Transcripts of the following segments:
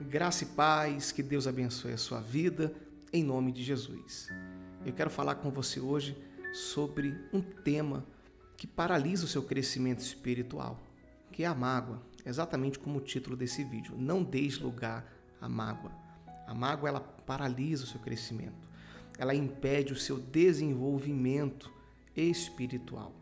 Graça e paz, que Deus abençoe a sua vida, em nome de Jesus. Eu quero falar com você hoje sobre um tema que paralisa o seu crescimento espiritual, que é a mágoa, exatamente como o título desse vídeo. Não deis lugar à mágoa. A mágoa, ela paralisa o seu crescimento, ela impede o seu desenvolvimento espiritual.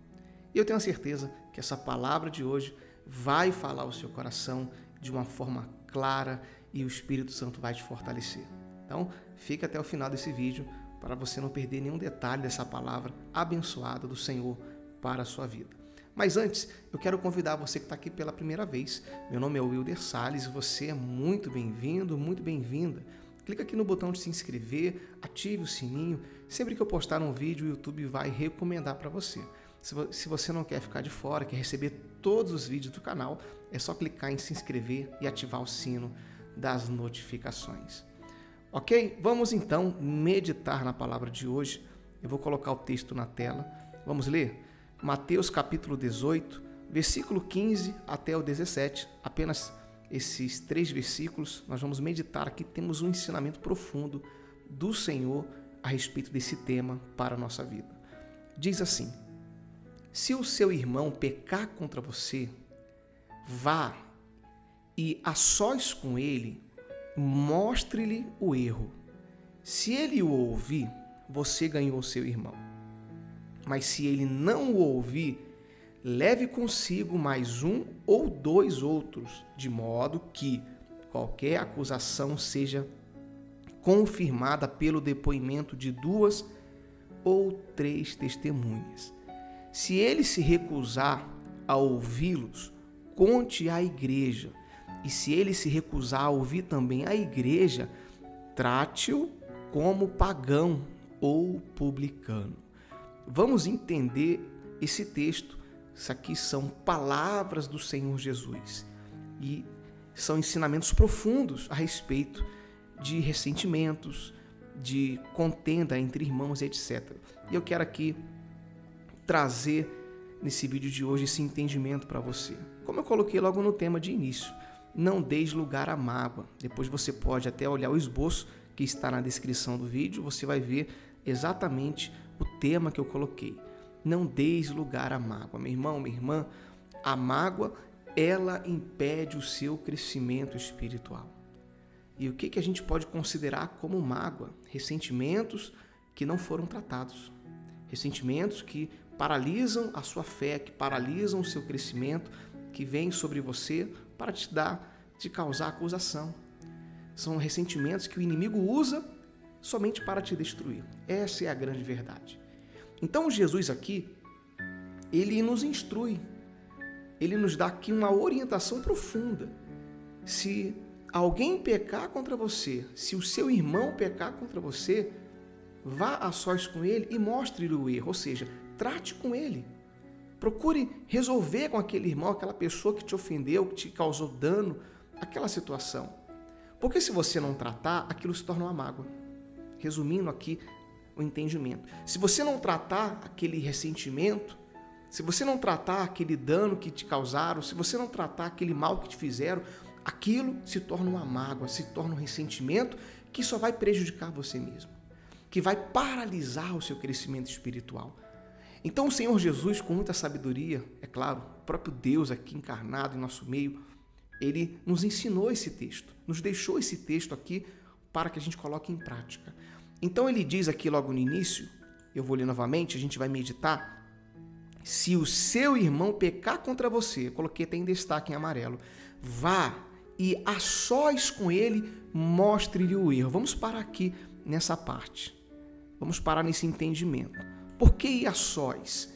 E eu tenho a certeza que essa palavra de hoje vai falar ao seu coração de uma forma clara e o Espírito Santo vai te fortalecer. Então, fica até o final desse vídeo para você não perder nenhum detalhe dessa palavra abençoada do Senhor para a sua vida. Mas antes, eu quero convidar você que está aqui pela primeira vez. Meu nome é Wilder Salles e você é muito bem-vindo, muito bem-vinda. Clica aqui no botão de se inscrever, ative o sininho. Sempre que eu postar um vídeo, o YouTube vai recomendar para você. Se você não quer ficar de fora, quer receber todos os vídeos do canal, é só clicar em se inscrever e ativar o sino das notificações. Ok? Vamos então meditar na palavra de hoje. Eu vou colocar o texto na tela. Vamos ler? Mateus capítulo 18, versículo 15 até o 17. Apenas esses 3 versículos, nós vamos meditar aqui. Temos um ensinamento profundo do Senhor a respeito desse tema para a nossa vida. Diz assim: se o seu irmão pecar contra você, vá e a sós com ele, mostre-lhe o erro. Se ele o ouvir, você ganhou seu irmão. Mas se ele não o ouvir, leve consigo mais 1 ou 2 outros, de modo que qualquer acusação seja confirmada pelo depoimento de 2 ou 3 testemunhas. Se ele se recusar a ouvi-los, conte à igreja. E se ele se recusar a ouvir também a igreja, trate-o como pagão ou publicano. Vamos entender esse texto. Isso aqui são palavras do Senhor Jesus e são ensinamentos profundos a respeito de ressentimentos, de contenda entre irmãos, etc. E eu quero aqui trazer nesse vídeo de hoje esse entendimento para você. Como eu coloquei logo no tema de início, não deis lugar à mágoa. Depois você pode até olhar o esboço que está na descrição do vídeo, você vai ver exatamente o tema que eu coloquei. Não deis lugar à mágoa. Meu irmão, minha irmã, a mágoa, ela impede o seu crescimento espiritual. E o que a gente pode considerar como mágoa? Ressentimentos que não foram tratados. Ressentimentos que paralisam a sua fé, que paralisam o seu crescimento, que vêm sobre você para te causar acusação. São ressentimentos que o inimigo usa somente para te destruir. Essa é a grande verdade. Então Jesus aqui, ele nos instrui, ele nos dá aqui uma orientação profunda. Se alguém pecar contra você, se o seu irmão pecar contra você, vá a sós com ele e mostre-lhe o erro, ou seja, trate com ele. Procure resolver com aquele irmão, aquela pessoa que te ofendeu, que te causou dano, aquela situação. Porque se você não tratar, aquilo se torna uma mágoa. Resumindo aqui o entendimento. Se você não tratar aquele ressentimento, se você não tratar aquele dano que te causaram, se você não tratar aquele mal que te fizeram, aquilo se torna uma mágoa, se torna um ressentimento que só vai prejudicar você mesmo, que vai paralisar o seu crescimento espiritual. Então o Senhor Jesus, com muita sabedoria, é claro, o próprio Deus aqui encarnado em nosso meio, ele nos ensinou esse texto, nos deixou esse texto aqui para que a gente coloque em prática. Então ele diz aqui logo no início, eu vou ler novamente, a gente vai meditar: se o seu irmão pecar contra você, eu coloquei até em destaque em amarelo, vá e a sós com ele, mostre-lhe o erro. Vamos parar aqui nessa parte, vamos parar nesse entendimento. Por que ir a sós?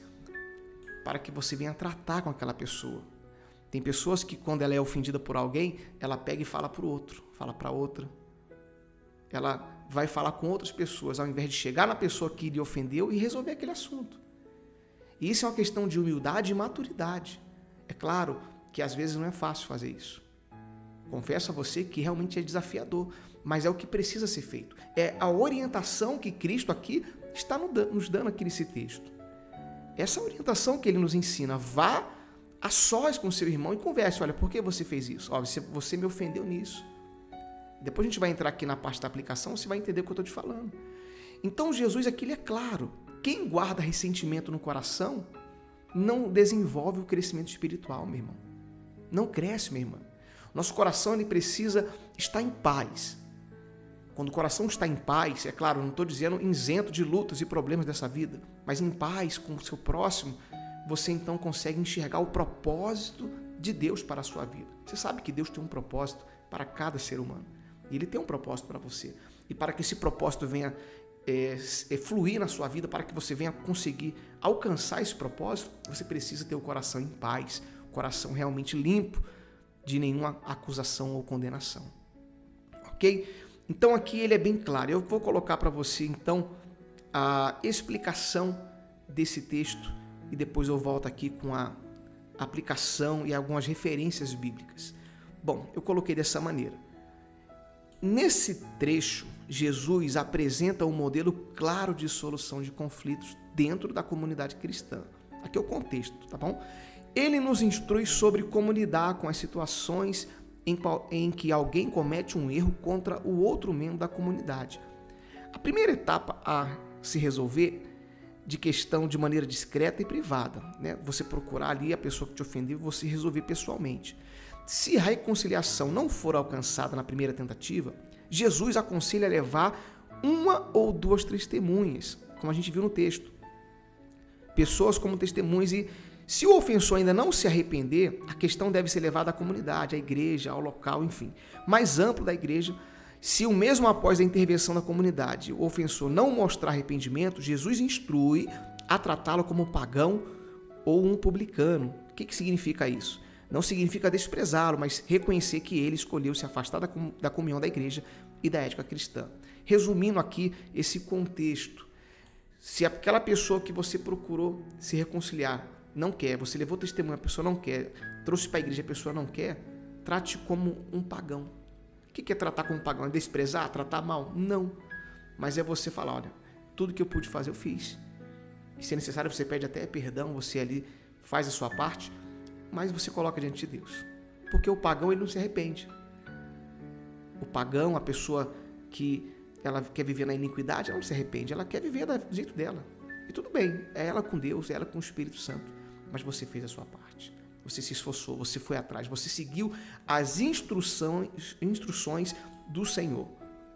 Para que você venha tratar com aquela pessoa. Tem pessoas que quando ela é ofendida por alguém, ela pega e fala para o outro, fala para outra. Ela vai falar com outras pessoas, ao invés de chegar na pessoa que lhe ofendeu e resolver aquele assunto. E isso é uma questão de humildade e maturidade. É claro que às vezes não é fácil fazer isso. Confesso a você que realmente é desafiador, mas é o que precisa ser feito. É a orientação que Cristo aqui está nos dando aqui nesse texto. Essa orientação que ele nos ensina: vá a sós com seu irmão e converse. Olha, por que você fez isso? Ó, você me ofendeu nisso. Depois a gente vai entrar aqui na parte da aplicação, você vai entender o que eu estou te falando. Então Jesus aqui ele é claro, quem guarda ressentimento no coração não desenvolve o crescimento espiritual, meu irmão. Não cresce, minha irmã. Nosso coração ele precisa estar em paz. Quando o coração está em paz, é claro, não estou dizendo isento de lutas e problemas dessa vida, mas em paz com o seu próximo, você então consegue enxergar o propósito de Deus para a sua vida. Você sabe que Deus tem um propósito para cada ser humano. E Ele tem um propósito para você. E para que esse propósito venha fluir na sua vida, para que você venha conseguir alcançar esse propósito, você precisa ter o coração em paz, o coração realmente limpo de nenhuma acusação ou condenação. Ok? Então aqui ele é bem claro. Eu vou colocar para você então a explicação desse texto e depois eu volto aqui com a aplicação e algumas referências bíblicas. Bom, eu coloquei dessa maneira. Nesse trecho, Jesus apresenta um modelo claro de solução de conflitos dentro da comunidade cristã. Aqui é o contexto, tá bom? Ele nos instrui sobre como lidar com as situações em que alguém comete um erro contra o outro membro da comunidade. A primeira etapa a se resolver de questão de maneira discreta e privada, né? Você procurar ali a pessoa que te ofendeu e você resolver pessoalmente. Se a reconciliação não for alcançada na primeira tentativa, Jesus aconselha a levar uma ou duas testemunhas, como a gente viu no texto. Pessoas como testemunhas e se o ofensor ainda não se arrepender, a questão deve ser levada à comunidade, à igreja, ao local, enfim, mais amplo da igreja. Se o mesmo após a intervenção da comunidade, o ofensor não mostrar arrependimento, Jesus instrui a tratá-lo como pagão ou um publicano. O que significa isso? Não significa desprezá-lo, mas reconhecer que ele escolheu se afastar da comunhão da igreja e da ética cristã. Resumindo aqui esse contexto, se aquela pessoa que você procurou se reconciliar não quer, você levou testemunho, a pessoa não quer, trouxe para a igreja, a pessoa não quer, trate como um pagão. O que é tratar como um pagão? É desprezar? Tratar mal? Não. Mas é você falar, olha, tudo que eu pude fazer eu fiz. E se é necessário, você pede até perdão, você ali faz a sua parte, mas você coloca diante de Deus. Porque o pagão ele não se arrepende. O pagão, a pessoa que ela quer viver na iniquidade, ela não se arrepende, ela quer viver do jeito dela. E tudo bem, é ela com Deus, é ela com o Espírito Santo. Mas você fez a sua parte. Você se esforçou, você foi atrás, você seguiu as instruções do Senhor.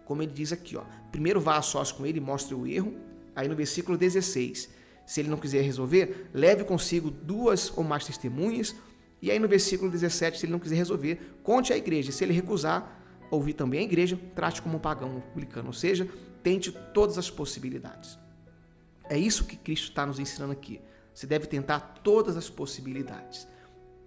Como ele diz aqui, ó, primeiro vá a sós com ele e mostre o erro. Aí no versículo 16, se ele não quiser resolver, leve consigo duas ou mais testemunhas. E aí no versículo 17, se ele não quiser resolver, conte à igreja. Se ele recusar, ouvir também a igreja, trate como um pagão, um publicano. Ou seja, tente todas as possibilidades. É isso que Cristo está nos ensinando aqui. Você deve tentar todas as possibilidades.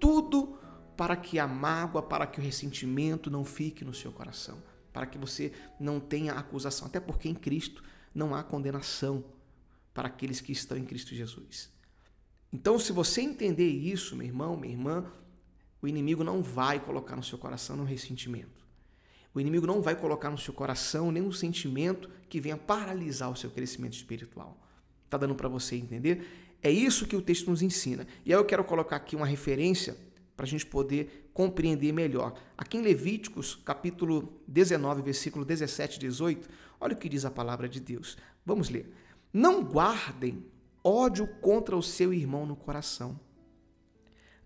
Tudo para que a mágoa, para que o ressentimento não fique no seu coração. Para que você não tenha acusação. Até porque em Cristo não há condenação para aqueles que estão em Cristo Jesus. Então, se você entender isso, meu irmão, minha irmã, o inimigo não vai colocar no seu coração nenhum ressentimento. O inimigo não vai colocar no seu coração nenhum sentimento que venha paralisar o seu crescimento espiritual. Está dando para você entender? É isso que o texto nos ensina. E aí eu quero colocar aqui uma referência para a gente poder compreender melhor. Aqui em Levíticos, capítulo 19, versículo 17 e 18, olha o que diz a palavra de Deus. Vamos ler. Não guardem ódio contra o seu irmão no coração.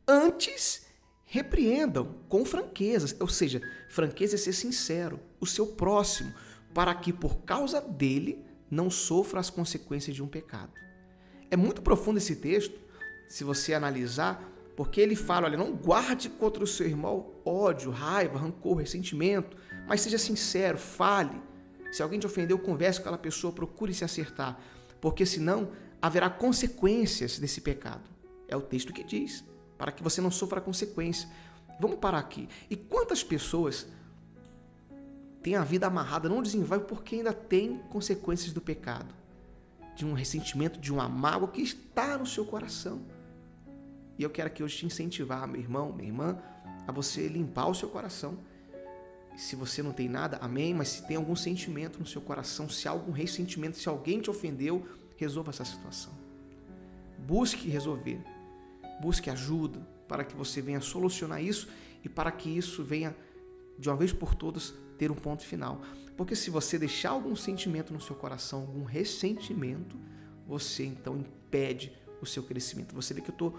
Antes, repreendam com franqueza, ou seja, franqueza é ser sincero, o seu próximo, para que por causa dele não sofra as consequências de um pecado. É muito profundo esse texto, se você analisar, porque ele fala, olha, não guarde contra o seu irmão ódio, raiva, rancor, ressentimento, mas seja sincero, fale. Se alguém te ofendeu, converse com aquela pessoa, procure se acertar, porque senão haverá consequências desse pecado. É o texto que diz, para que você não sofra a consequência. Vamos parar aqui. E quantas pessoas têm a vida amarrada, não desenvolvem porque ainda tem consequências do pecado, de um ressentimento, de uma mágoa que está no seu coração. E eu quero aqui hoje te incentivar, meu irmão, minha irmã, a você limpar o seu coração. Se você não tem nada, amém, mas se tem algum sentimento no seu coração, se há algum ressentimento, se alguém te ofendeu, resolva essa situação. Busque resolver. Busque ajuda para que você venha solucionar isso e para que isso venha de uma vez por todas, ter um ponto final. Porque se você deixar algum sentimento no seu coração, algum ressentimento, você então impede o seu crescimento. Você vê que eu estou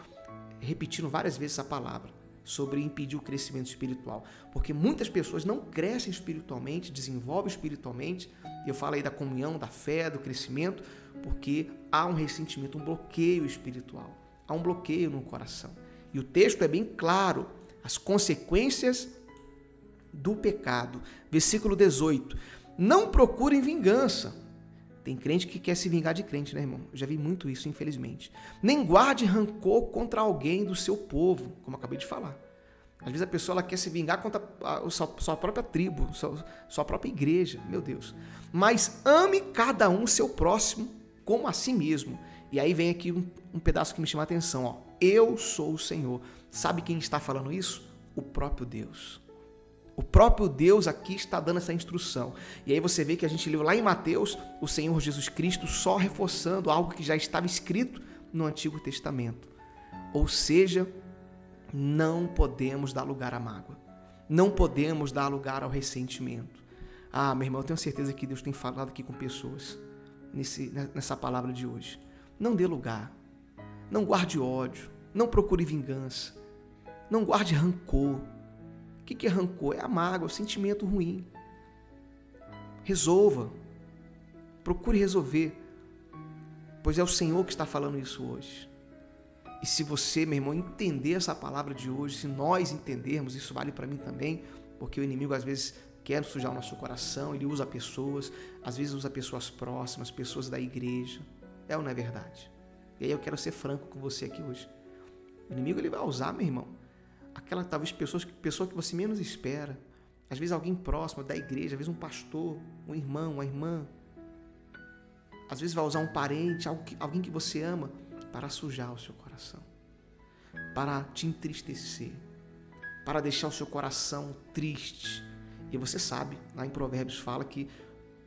repetindo várias vezes essa palavra sobre impedir o crescimento espiritual. Porque muitas pessoas não crescem espiritualmente, desenvolvem espiritualmente, e eu falo aí da comunhão, da fé, do crescimento, porque há um ressentimento, um bloqueio espiritual. Há um bloqueio no coração. E o texto é bem claro, as consequências do pecado. Versículo 18. Não procurem vingança. Tem crente que quer se vingar de crente, né, irmão? Eu já vi muito isso, infelizmente. Nem guarde rancor contra alguém do seu povo, como eu acabei de falar. Às vezes a pessoa ela quer se vingar contra a sua própria tribo, sua própria igreja, meu Deus. Mas ame cada um seu próximo como a si mesmo. E aí vem aqui um pedaço que me chama a atenção. Ó. Eu sou o Senhor. Sabe quem está falando isso? O próprio Deus. O próprio Deus aqui está dando essa instrução. E aí você vê que a gente leu lá em Mateus, o Senhor Jesus Cristo só reforçando algo que já estava escrito no Antigo Testamento. Ou seja, não podemos dar lugar à mágoa. Não podemos dar lugar ao ressentimento. Ah, meu irmão, eu tenho certeza que Deus tem falado aqui com pessoas nessa palavra de hoje. Não dê lugar. Não guarde ódio. Não procure vingança. Não guarde rancor. O que é rancor? É a mágoa, o sentimento ruim. Resolva. Procure resolver. Pois é o Senhor que está falando isso hoje. E se você, meu irmão, entender essa palavra de hoje, se nós entendermos, isso vale para mim também, porque o inimigo às vezes quer sujar o nosso coração, ele usa pessoas, às vezes usa pessoas próximas, pessoas da igreja. É ou não é verdade? E aí eu quero ser franco com você aqui hoje. O inimigo ele vai usar, meu irmão, aquela talvez pessoa que você menos espera. Às vezes alguém próximo da igreja, às vezes um pastor, um irmão, uma irmã. Às vezes vai usar um parente, alguém que você ama, para sujar o seu coração, para te entristecer, para deixar o seu coração triste. E você sabe, lá em Provérbios fala que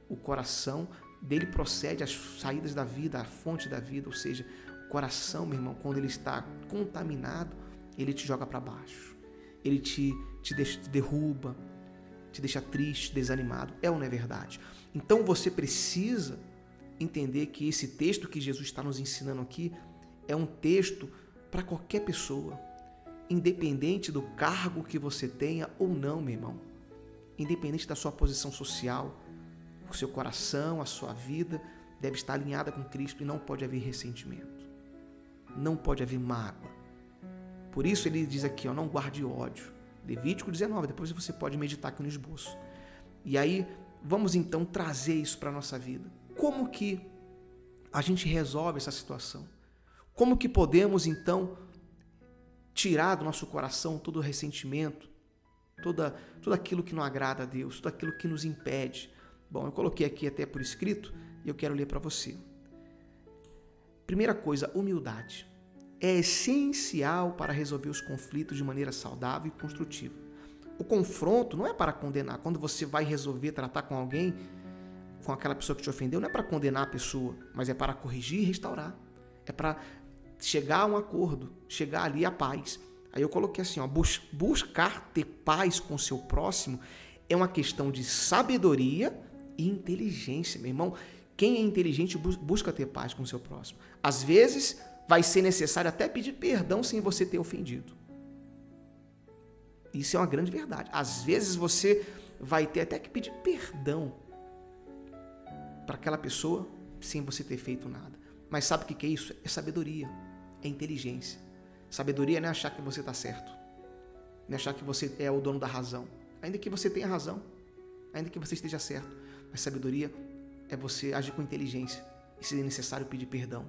o coração dele procede as saídas da vida, a fonte da vida, ou seja, o coração, meu irmão, quando ele está contaminado, ele te joga para baixo, ele te derruba, te deixa triste, desanimado. É ou não é verdade? Então você precisa entender que esse texto que Jesus está nos ensinando aqui é um texto para qualquer pessoa, independente do cargo que você tenha ou não, meu irmão, independente da sua posição social, o seu coração, a sua vida deve estar alinhada com Cristo e não pode haver ressentimento, não pode haver mágoa. Por isso ele diz aqui, ó, não guarde ódio. Levítico 19, depois você pode meditar aqui no esboço. E aí, vamos então trazer isso para a nossa vida. Como que a gente resolve essa situação? Como que podemos então tirar do nosso coração todo o ressentimento, tudo aquilo que não agrada a Deus, tudo aquilo que nos impede? Bom, eu coloquei aqui até por escrito e eu quero ler para você. Primeira coisa, humildade. É essencial para resolver os conflitos de maneira saudável e construtiva. O confronto não é para condenar. Quando você vai resolver tratar com alguém, com aquela pessoa que te ofendeu, não é para condenar a pessoa, mas é para corrigir e restaurar. É para chegar a um acordo, chegar ali à paz. Aí eu coloquei assim, ó, buscar ter paz com o seu próximo é uma questão de sabedoria e inteligência, meu irmão. Quem é inteligente busca ter paz com o seu próximo. Às vezes vai ser necessário até pedir perdão sem você ter ofendido. Isso é uma grande verdade. Às vezes você vai ter até que pedir perdão para aquela pessoa sem você ter feito nada. Mas sabe o que é isso? É sabedoria, é inteligência. Sabedoria não é achar que você está certo, não é achar que você é o dono da razão, ainda que você tenha razão, ainda que você esteja certo. Mas sabedoria é você agir com inteligência e, se necessário, pedir perdão.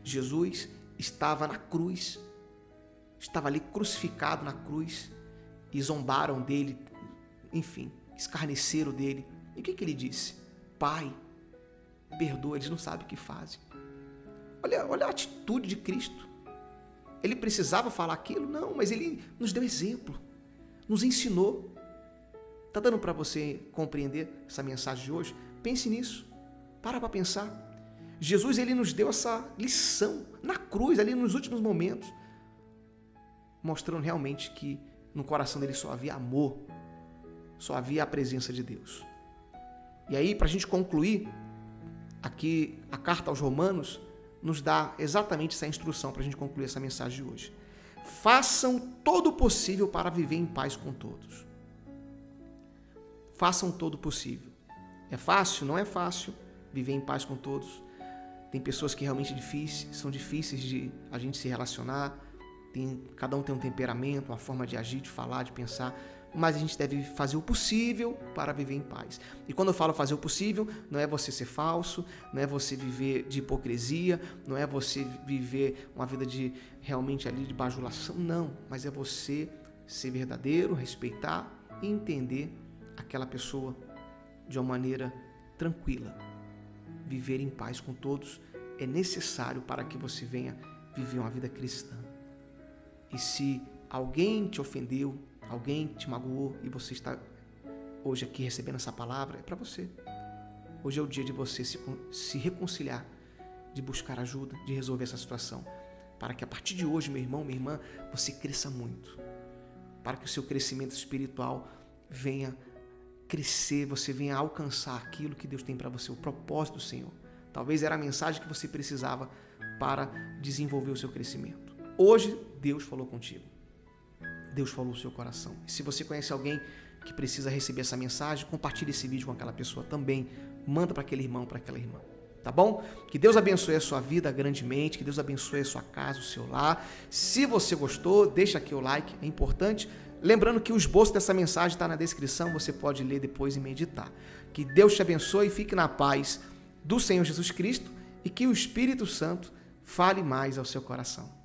Jesus estava na cruz, estava ali crucificado na cruz e zombaram dele, enfim, escarneceram dele. E o que ele disse? Pai, perdoa, eles não sabem o que fazem. Olha a atitude de Cristo. Ele precisava falar aquilo? Não, mas ele nos deu exemplo, nos ensinou. Está dando para você compreender essa mensagem de hoje? Pense nisso, para pensar. Jesus, ele nos deu essa lição na cruz, ali nos últimos momentos, mostrando realmente que no coração dele só havia amor. só havia a presença de Deus. E aí, para a gente concluir, aqui a carta aos Romanos nos dá exatamente essa instrução para a gente concluir essa mensagem de hoje. Façam todo o possível para viver em paz com todos. Façam todo o possível. É fácil? Não é fácil viver em paz com todos. Tem pessoas que realmente são difíceis de a gente se relacionar. Cada um tem um temperamento, uma forma de agir, de falar, de pensar. Mas a gente deve fazer o possível para viver em paz. E quando eu falo fazer o possível, não é você ser falso, não é você viver de hipocrisia, não é você viver uma vida de realmente ali de bajulação, não. Mas é você ser verdadeiro, respeitar e entender aquela pessoa de uma maneira tranquila. Viver em paz com todos é necessário para que você venha viver uma vida cristã. E se alguém te ofendeu, alguém te magoou e você está hoje aqui recebendo essa palavra, é para você. Hoje é o dia de você se reconciliar, de buscar ajuda, de resolver essa situação. Para que a partir de hoje, meu irmão, minha irmã, você cresça muito. Para que o seu crescimento espiritual venha crescer, você venha alcançar aquilo que Deus tem para você, o propósito do Senhor. Talvez era a mensagem que você precisava para desenvolver o seu crescimento. Hoje, Deus falou contigo. Deus falou no seu coração. E se você conhece alguém que precisa receber essa mensagem, compartilhe esse vídeo com aquela pessoa também. Manda para aquele irmão, para aquela irmã. Tá bom? Que Deus abençoe a sua vida grandemente, que Deus abençoe a sua casa, o seu lar. Se você gostou, deixa aqui o like, é importante. Lembrando que o esboço dessa mensagem está na descrição, você pode ler depois e meditar. Que Deus te abençoe e fique na paz do Senhor Jesus Cristo e que o Espírito Santo fale mais ao seu coração.